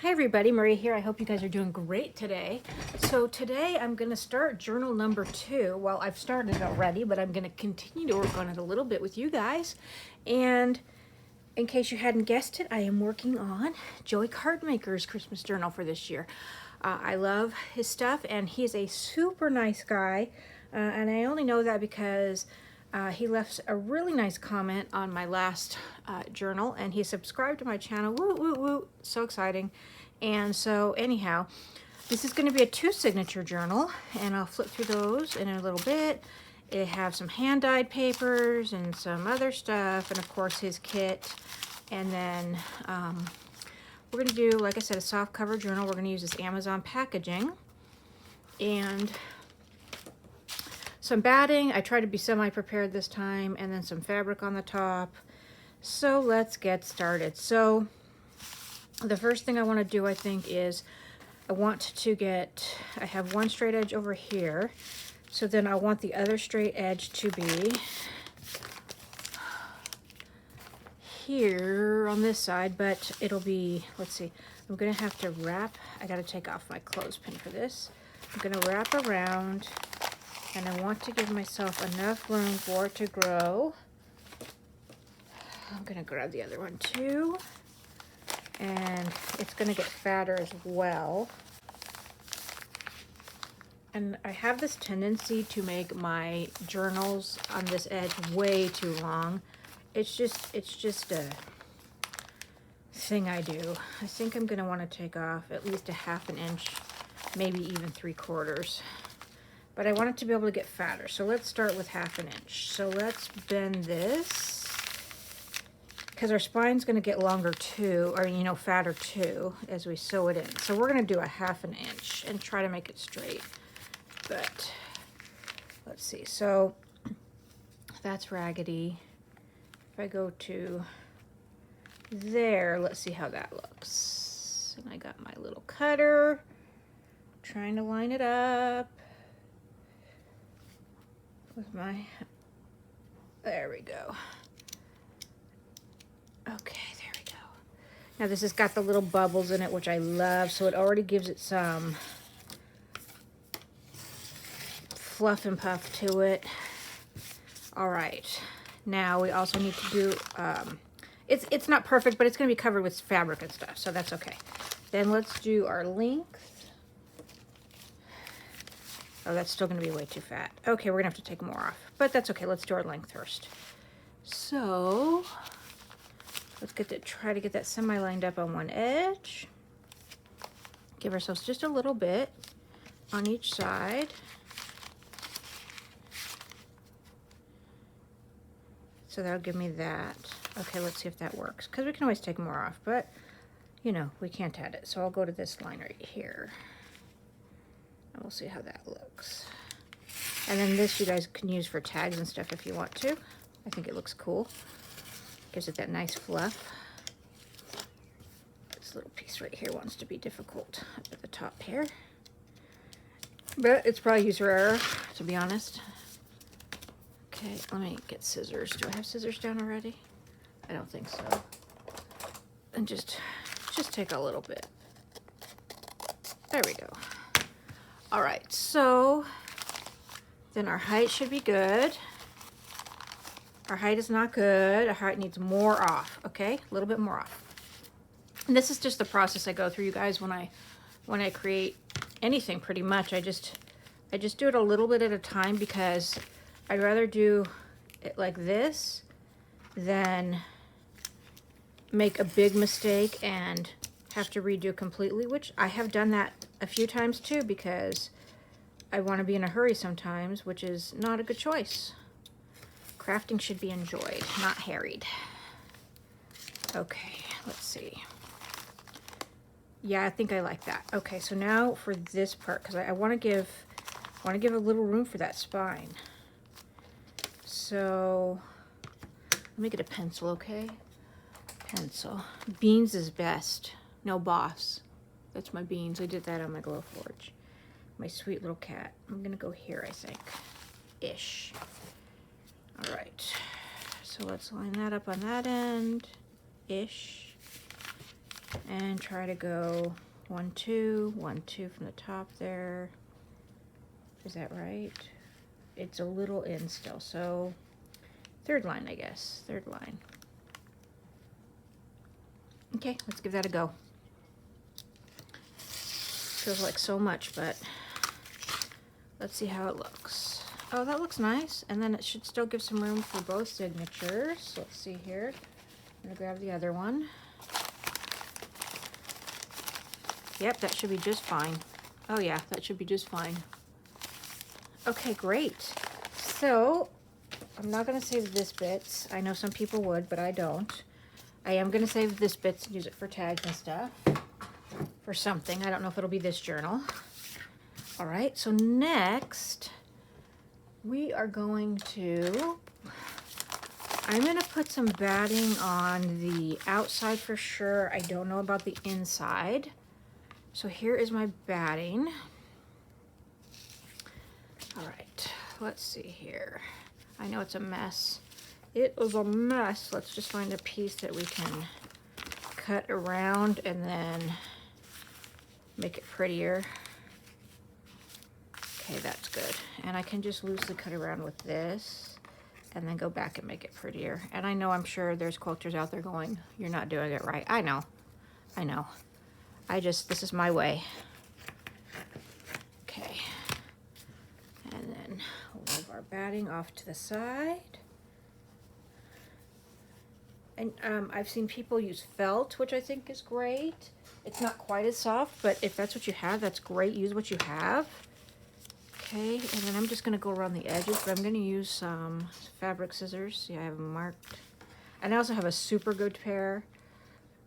Hi everybody, Marie here. I hope you guys are doing great today. So today I'm going to start journal number 2. Well, I've started already, but I'm going to continue to work on it a little bit with you guys. And in case you hadn't guessed it, I am working on Joey Cardmaker's Christmas journal for this year. I love his stuff, and he's a super nice guy. And I only know that because he left a really nice comment on my last journal, and he subscribed to my channel. Woo, woo, woo. So exciting. And so anyhow, this is going to be a 2 signature journal, and I'll flip through those in a little bit. It have some hand-dyed papers and some other stuff, and of course his kit. And then we're going to do, like I said, a soft cover journal. We're going to use this Amazon packaging. And some batting. I try to be semi-prepared this time, and then some fabric on the top. So let's get started. So the first thing I want to do, I think, is I have one straight edge over here. So then I want the other straight edge to be here on this side, but it'll be, let's see, I'm going to have to wrap. I got to take off my clothespin for this. I'm going to wrap around, and I want to give myself enough room for it to grow. I'm going to grab the other one too, and it's going to get fatter as well. And I have this tendency to make my journals on this edge way too long. It's just a thing I do. I think I'm going to want to take off at least a ½ inch, maybe even 3/4. But I want it to be able to get fatter. So let's start with ½ inch. So let's bend this, because our spine's going to get longer too, or fatter too, as we sew it in. So we're going to do a ½ inch and try to make it straight. But let's see. So that's raggedy. If I go to there, let's see how that looks. And I got my little cutter, trying to line it up with my, there we go. Okay, there we go. Now this has got the little bubbles in it, which I love, so it already gives it some fluff and puff to it. All right, now we also need to do, it's not perfect, but it's going to be covered with fabric and stuff, so that's okay. Then let's do our length. Oh, that's still going to be way too fat. Okay, we're going to have to take more off, but that's okay. Let's do our length first. So let's try to get that semi-lined up on one edge. Give ourselves just a little bit on each side. So that'll give me that. Okay, let's see if that works, because we can always take more off, but we can't add it. So I'll go to this line right here, and we'll see how that looks. And then this you guys can use for tags and stuff if you want to. I think it looks cool. Gives it that nice fluff. This little piece right here wants to be difficult up at the top here, but it's probably user error, to be honest. Okay, let me get scissors. Do I have scissors down already? I don't think so. And just take a little bit. There we go. All right, so then our height should be good. Our height is not good. Our height needs more off, okay? A little bit more off. And this is just the process I go through, you guys, when I create anything pretty much. I just do it a little bit at a time, because I'd rather do it like this than make a big mistake and have to redo completely, which I have done that a few times too, because I want to be in a hurry sometimes, which is not a good choice. Crafting should be enjoyed, not harried. Okay, let's see. Yeah, I think I like that. Okay, so now for this part, because I want to give a little room for that spine. So let me get a pencil, okay? Pencil. Beans is best. No Boss. That's my beans. I did that on my Glowforge. My sweet little cat. I'm gonna go here, I think. Ish. All right. So let's line that up on that end. Ish. and try to go 1, 2, 1, 2 from the top there. Is that right? It's a little in still, so third line, I guess. Third line. Okay, let's give that a go. Feels like so much, but let's see how it looks. Oh, that looks nice. And then it should still give some room for both signatures. Let's see here. I'm gonna grab the other one. Yep, that should be just fine. Oh yeah, that should be just fine. Okay, great. So, I'm not gonna save this bits. I know some people would, but I don't. I am gonna save this bits and use it for tags and stuff. For something. I don't know if it'll be this journal. All right, so next we are going to, I'm gonna put some batting on the outside for sure. I don't know about the inside. So here is my batting. All right, let's see here. I know it's a mess. It is a mess. Let's just find a piece that we can cut around and then make it prettier. Okay, that's good. And I can just loosely cut around with this and then go back and make it prettier. And I know, I'm sure there's quilters out there going, you're not doing it right. I know. This is my way. Okay. And then we'll move our batting off to the side. And I've seen people use felt, which I think is great. It's not quite as soft, but if that's what you have, that's great. Use what you have. Okay, and then I'm just gonna go around the edges, but I'm gonna use some fabric scissors. Yeah, I have them marked. And I also have a super good pair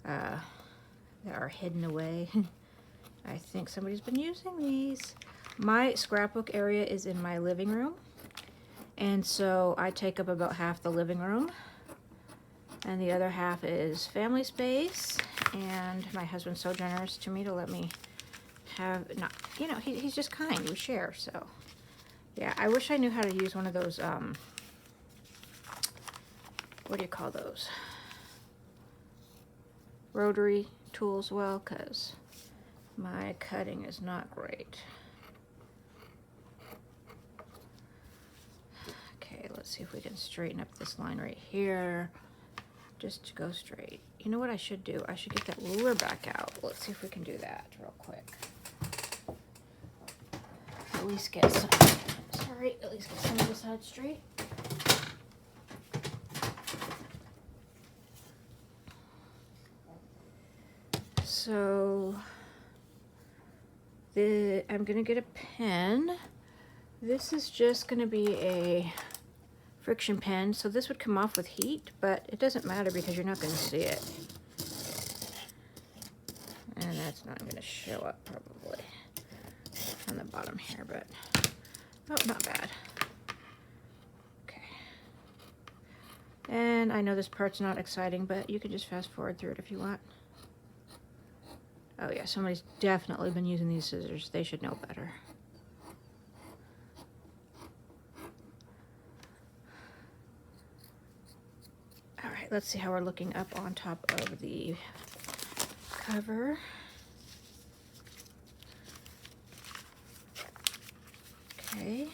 that are hidden away. I think somebody's been using these. My scrapbook area is in my living room. And so I take up about half the living room. And the other half is family space. And my husband's so generous to me to let me have, not, you know, he's just kind. We share, so. Yeah, I wish I knew how to use one of those, what do you call those? Rotary tools, well, because my cutting is not great. Okay, let's see if we can straighten up this line right here. Just to go straight. You know what I should do? I should get that ruler back out. Let's see if we can do that real quick. At least get some, sorry, at least get some of the sides straight. So, I'm gonna get a pen. This is just gonna be a friction pen, so this would come off with heat, but it doesn't matter because you're not going to see it. And that's not going to show up probably on the bottom here, but oh, not bad. Okay. And I know this part's not exciting, but you can just fast forward through it if you want. Oh yeah, somebody's definitely been using these scissors. They should know better. Let's see how we're looking up on top of the cover. Okay.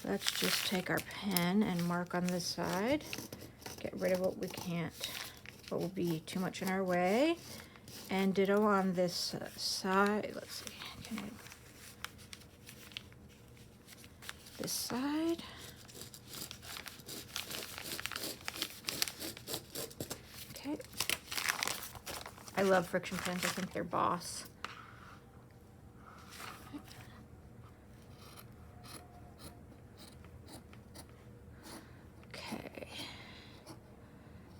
Let's just take our pen and mark on this side. Get rid of what we can't, what will be too much in our way. And ditto on this side. Let's see. Can I, this side. Okay. I love friction pens. I think they're boss. Okay.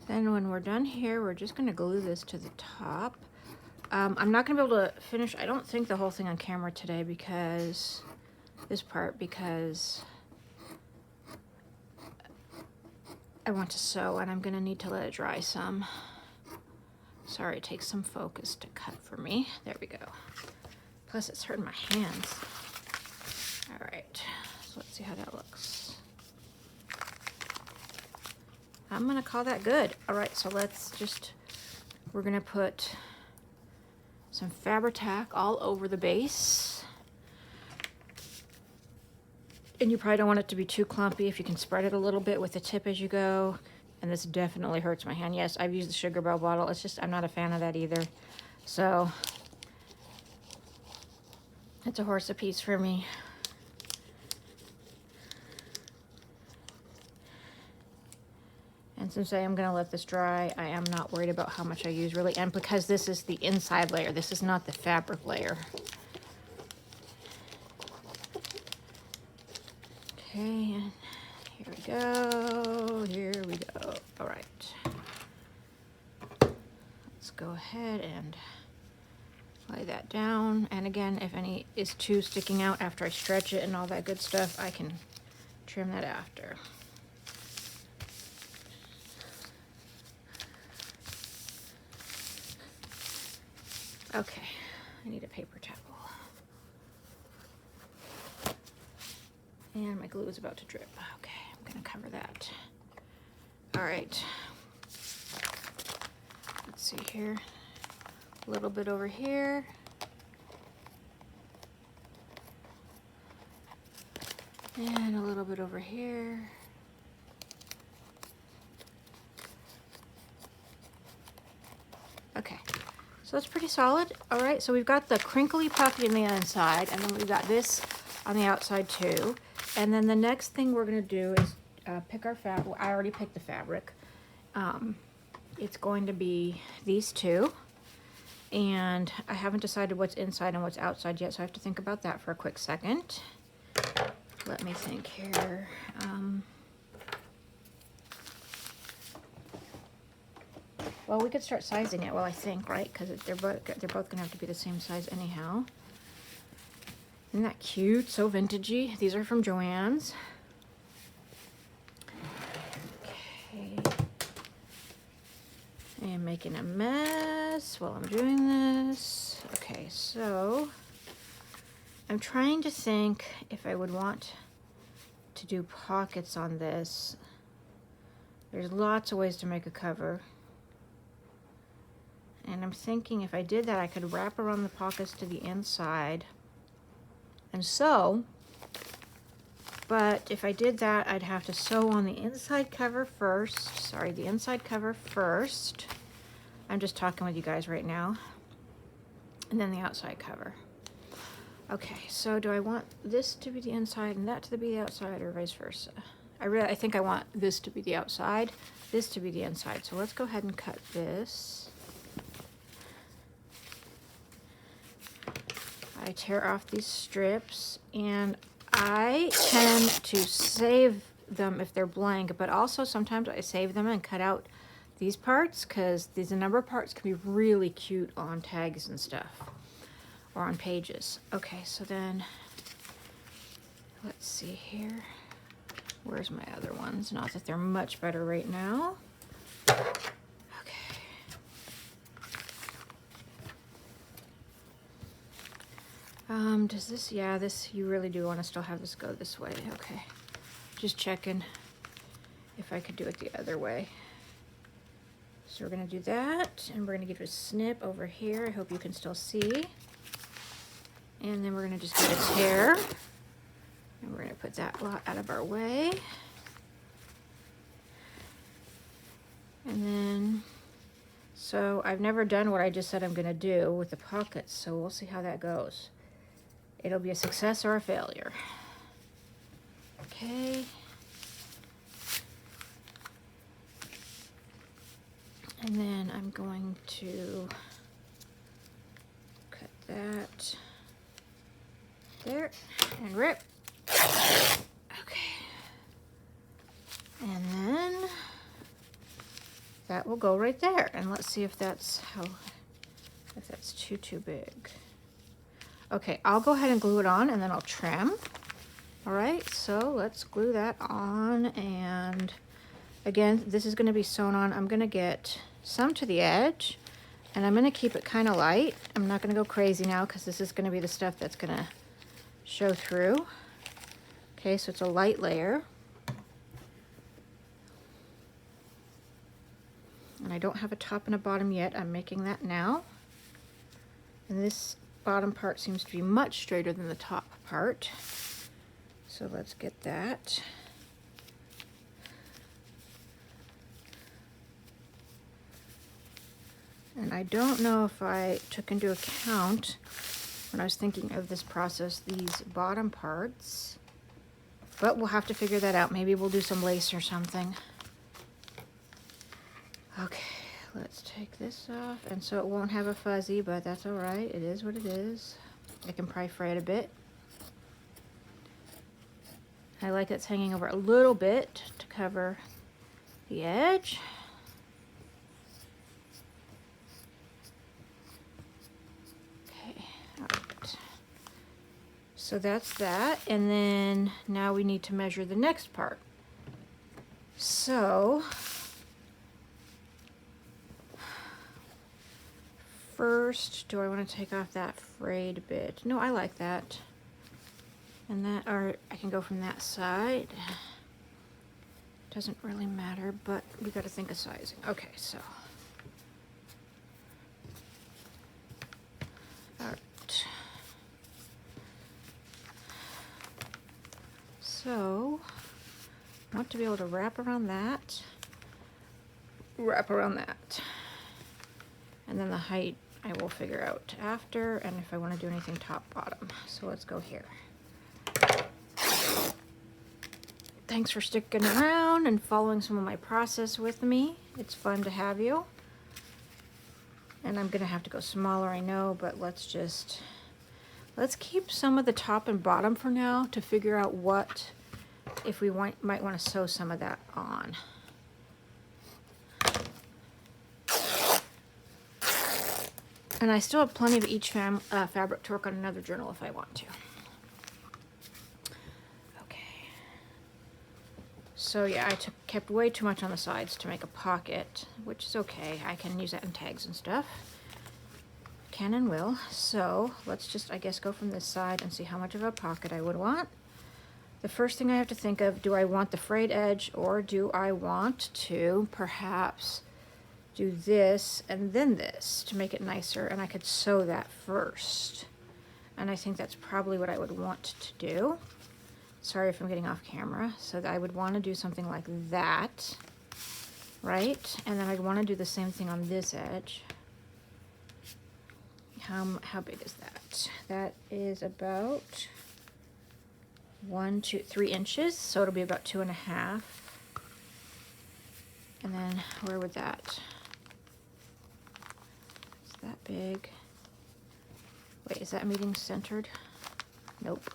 Then when we're done here, we're just going to glue this to the top. I'm not going to be able to finish, I don't think, the whole thing on camera today because, this part, because I want to sew and I'm going to need to let it dry some. Sorry, it takes some focus to cut for me. There we go. Plus it's hurting my hands. All right, so let's see how that looks. I'm going to call that good. All right, so let's just we're gonna put some Fabri-Tac all over the base. And you probably don't want it to be too clumpy. If you can spread it a little bit with the tip as you go. And this definitely hurts my hand. Yes, I've used the Sugar Bell bottle. It's just, I'm not a fan of that either. So, it's a horse apiece for me. And since I am going to let this dry, I am not worried about how much I use really. And because this is the inside layer, this is not the fabric layer. Okay, and here we go, here we go. All right. Let's go ahead and lay that down. And again, if any is too sticking out after I stretch it and all that good stuff, I can trim that after. Okay, I need a paper towel. And my glue is about to drip. Okay, I'm gonna cover that. All right. Let's see here. A little bit over here. And a little bit over here. Okay, so it's pretty solid. All right, so we've got the crinkly pocket in the inside, and then we've got this on the outside too. And then the next thing we're gonna do is pick our fabric. I already picked the fabric. It's going to be these two. And I haven't decided what's inside and what's outside yet, so I have to think about that for a quick second. Let me think here. Well, we could start sizing it, well, I think, right? Because they're both gonna have to be the same size anyhow. Isn't that cute? So vintagey. These are from Joann's. Okay. I am making a mess while I'm doing this. Okay, so I'm trying to think if I would want to do pockets on this. There's lots of ways to make a cover. And I'm thinking if I did that, I could wrap around the pockets to the inside and sew, but if I did that, I'd have to sew on the inside cover first. Sorry, the inside cover first. I'm just talking with you guys right now. And then the outside cover. Okay, so do I want this to be the inside and that to be the outside, or vice versa? I think I want this to be the outside, this to be the inside. So let's go ahead and cut this. I tear off these strips, and I tend to save them if they're blank, but also sometimes I save them and cut out these parts because these number parts can be really cute on tags and stuff or on pages. Okay, so then let's see here. Where's my other ones? Not that they're much better right now. Does this, yeah, this, you really do want to still have this go this way. Okay. Just checking if I could do it the other way. So we're going to do that, and we're going to give it a snip over here. I hope you can still see. And then we're going to just give a tear. And we're going to put that lot out of our way. And then, so I've never done what I just said I'm going to do with the pockets, so we'll see how that goes. It'll be a success or a failure. Okay. And then I'm going to cut that there and rip. Okay. And then that will go right there. And let's see if that's too big. Okay, I'll go ahead and glue it on, and then I'll trim. All right, so let's glue that on. And again, this is gonna be sewn on. I'm gonna get some to the edge, and I'm gonna keep it kind of light. I'm not gonna go crazy now because this is gonna be the stuff that's gonna show through. Okay, so it's a light layer. And I don't have a top and a bottom yet. I'm making that now. And this bottom part seems to be much straighter than the top part. So let's get that. And I don't know if I took into account, when I was thinking of this process, these bottom parts, but we'll have to figure that out. Maybe we'll do some lace or something. Okay, let's take this off. And so it won't have a fuzzy, but that's all right. It is what it is. I can probably fray it a bit. I like it's hanging over a little bit to cover the edge. So that's that, and then now we need to measure the next part. So first, do I want to take off that frayed bit? No, I like that. And that, or I can go from that side. Doesn't really matter, but we got to think of sizing. Okay, so. All right. So, I want to be able to wrap around that, and then the height I will figure out after, and if I want to do anything top bottom. So let's go here. Thanks for sticking around and following some of my process with me. It's fun to have you. And I'm gonna have to go smaller, I know, but let's keep some of the top and bottom for now to figure out what, if we might want to sew some of that on. And I still have plenty of each fabric to work on another journal if I want to. Okay. So yeah, I kept way too much on the sides to make a pocket, which is okay. I can use that in tags and stuff. Can and will. So let's just, I guess, go from this side and see how much of a pocket I would want. The first thing I have to think of, do I want the frayed edge, or do I want to perhaps do this and then this to make it nicer, and I could sew that first. And I think that's probably what I would want to do. Sorry if I'm getting off camera. So I would want to do something like that, right? And then I'd want to do the same thing on this edge. How big is that? That is about 3 inches, so it'll be about 2.5. And then where would that? Is that big? Wait, is that meeting centered? Nope.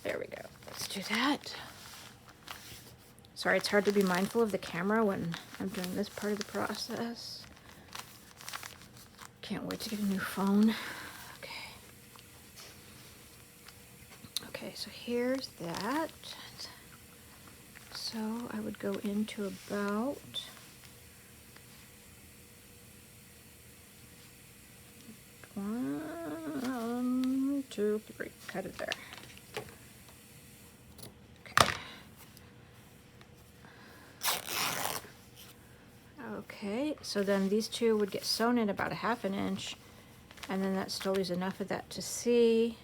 There we go. Let's do that. Sorry, it's hard to be mindful of the camera when I'm doing this part of the process. Can't wait to get a new phone. Okay. Okay, so here's that. So I would go into about 1, 2, 3. Cut it there. Okay, so then these two would get sewn in about 1/2 inch, and then that still leaves enough of that to see.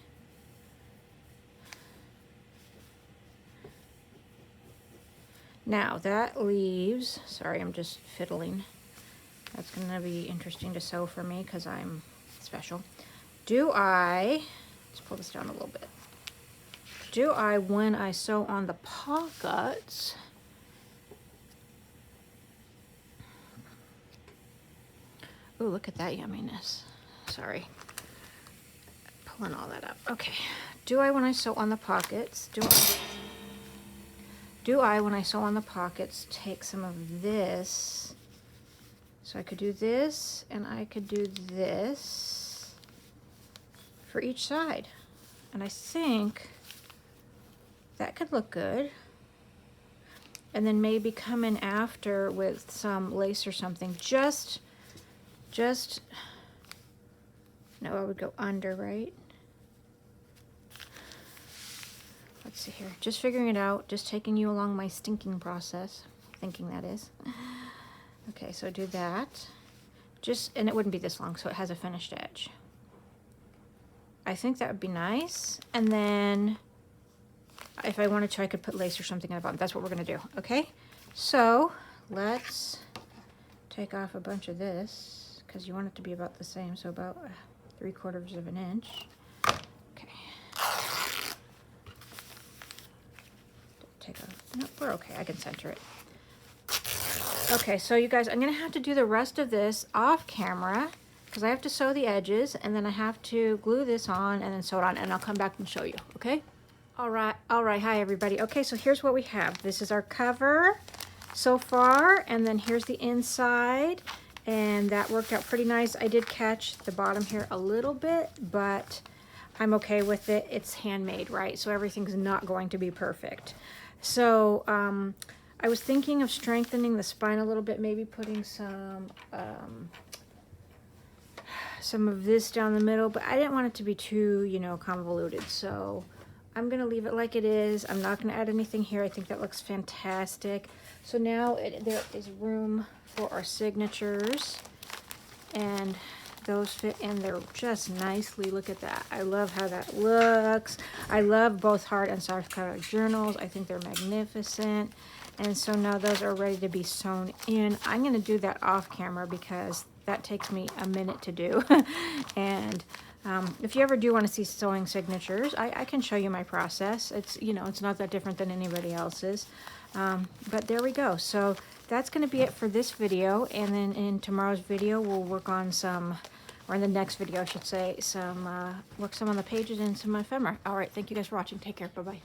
Now that leaves, sorry, I'm just fiddling. That's gonna be interesting to sew for me because I'm special. Let's pull this down a little bit. When I sew on the pockets, oh, look at that yumminess. Sorry. Pulling all that up. Okay. When I sew on the pockets, when I sew on the pockets, take some of this? So I could do this, and I could do this for each side. And I think that could look good. And then maybe come in after with some lace or something. No, I would go under, right? Let's see here. Just figuring it out. Just taking you along my stinking process. Thinking, that is. Okay, so do that. And it wouldn't be this long, so it has a finished edge. I think that would be nice. And then if I wanted to, I could put lace or something on the bottom. That's what we're gonna do, okay? So let's take off a bunch of this because you want it to be about the same, so about 3/4 of an inch. Okay. Take off, no, we're okay, I can center it. Okay, so you guys, I'm gonna have to do the rest of this off camera because I have to sew the edges and then I have to glue this on and then sew it on, and I'll come back and show you, okay? All right, hi everybody. Okay, so here's what we have. This is our cover so far, and then here's the inside, and that worked out pretty nice. I did catch the bottom here a little bit, but I'm okay with it. It's handmade, right? So everything's not going to be perfect. So I was thinking of strengthening the spine a little bit, maybe putting some of this down the middle, but I didn't want it to be too, you know, convoluted. So I'm gonna leave it like it is. I'm not gonna add anything here. I think that looks fantastic. So now there is room for our signatures, and those fit in there just nicely. Look at that. I love how that looks. I love both hard and soft cover journals. I think they're magnificent. And so now those are ready to be sewn in. I'm gonna do that off camera because that takes me a minute to do. And if you ever do want to see sewing signatures, I can show you my process. It's, you know, it's not that different than anybody else's. But there we go. So that's going to be it for this video. And then in tomorrow's video, we'll work on some, or in the next video, I should say, work some on the pages and some ephemera. All right. Thank you guys for watching. Take care. Bye-bye.